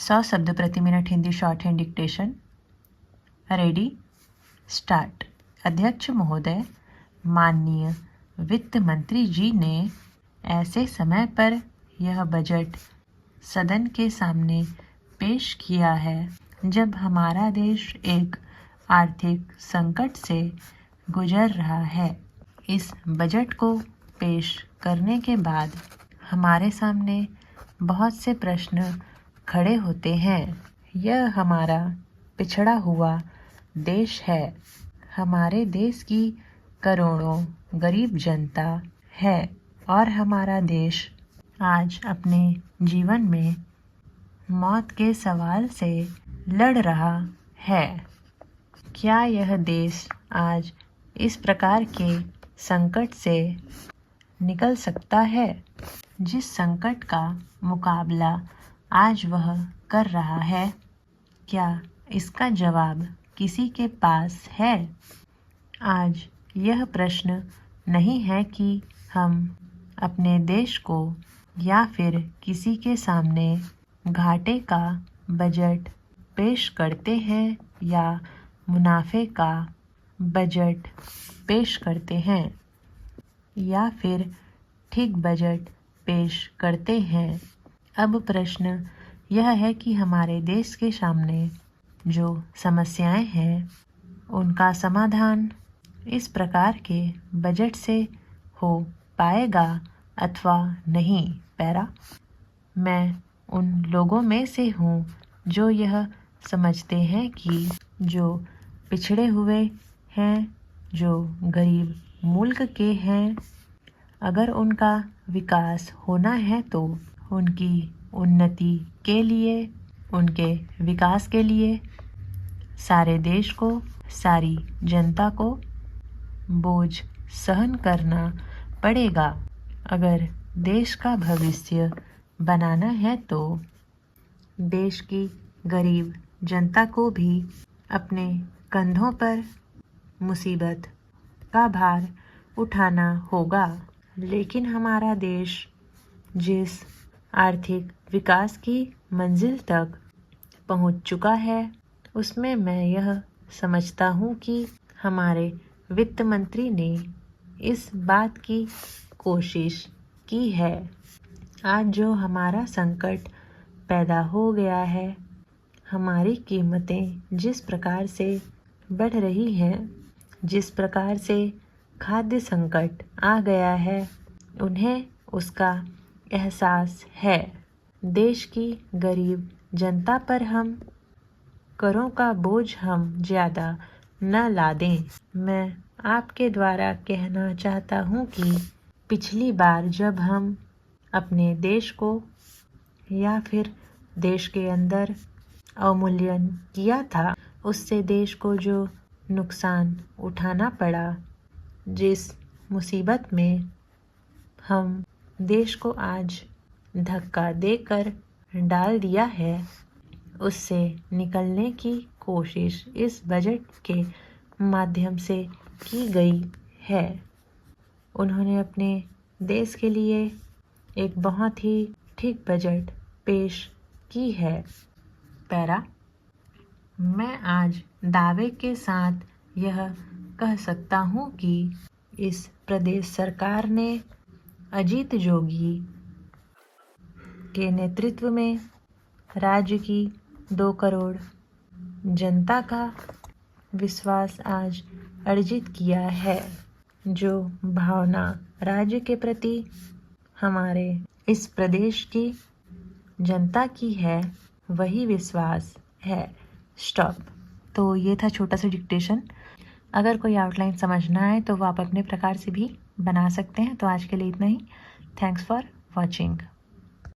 100 शब्द प्रति minute Hindi short hand dictation. Ready, start. अध्यक्ष महोदय, माननीय वित्त मंत्री जी ने ऐसे समय पर यह बजट सदन के सामने पेश किया है जब हमारा देश एक आर्थिक संकट से गुजर रहा है। इस बजट को पेश करने के बाद हमारे सामने बहुत से प्रश्न खड़े होते हैं। यह हमारा पिछड़ा हुआ देश है। हमारे देश की करोड़ों गरीब जनता है और हमारा देश आज अपने जीवन में मौत के सवाल से लड़ रहा है। क्या यह देश आज इस प्रकार के संकट से निकल सकता है? जिस संकट का मुकाबला आज वह कर रहा है, क्या इसका जवाब किसी के पास है? आज यह प्रश्न नहीं है कि हम अपने देश को या फिर किसी के सामने घाटे का बजट पेश करते हैं या मुनाफे का बजट पेश करते हैं या फिर ठीक बजट पेश करते हैं। अब प्रश्न यह है कि हमारे देश के सामने जो समस्याएं हैं उनका समाधान इस प्रकार के बजट से हो पाएगा अथवा नहीं। पैरा, मैं उन लोगों में से हूँ जो यह समझते हैं कि जो पिछड़े हुए हैं, जो गरीब मुल्क के हैं, अगर उनका विकास होना है तो उनकी उन्नति के लिए, उनके विकास के लिए सारे देश को, सारी जनता को बोझ सहन करना पड़ेगा। अगर देश का भविष्य बनाना है तो देश की गरीब जनता को भी अपने कंधों पर मुसीबत का भार उठाना होगा। लेकिन हमारा देश जिस आर्थिक विकास की मंजिल तक पहुंच चुका है, उसमें मैं यह समझता हूं कि हमारे वित्त मंत्री ने इस बात की कोशिश की है। आज जो हमारा संकट पैदा हो गया है, हमारी कीमतें जिस प्रकार से बढ़ रही हैं, जिस प्रकार से खाद्य संकट आ गया है, उन्हें उसका एहसास है। देश की गरीब जनता पर हम करों का बोझ हम ज़्यादा न लादें। मैं आपके द्वारा कहना चाहता हूँ कि पिछली बार जब हम अपने देश को या फिर देश के अंदर अवमूल्यन किया था, उससे देश को जो नुकसान उठाना पड़ा, जिस मुसीबत में हम देश को आज धक्का देकर डाल दिया है, उससे निकलने की कोशिश इस बजट के माध्यम से की गई है। उन्होंने अपने देश के लिए एक बहुत ही ठीक बजट पेश की है। पैरा, मैं आज दावे के साथ यह कह सकता हूँ कि इस प्रदेश सरकार ने अजीत जोगी के नेतृत्व में राज्य की 2 करोड़ जनता का विश्वास आज अर्जित किया है। जो भावना राज्य के प्रति हमारे इस प्रदेश की जनता की है, वही विश्वास है। स्टॉप। तो ये था छोटा सा डिक्टेशन। अगर कोई आउटलाइन समझना है तो वो आप अपने प्रकार से भी बना सकते हैं। तो आज के लिए इतना ही। Thanks for watching.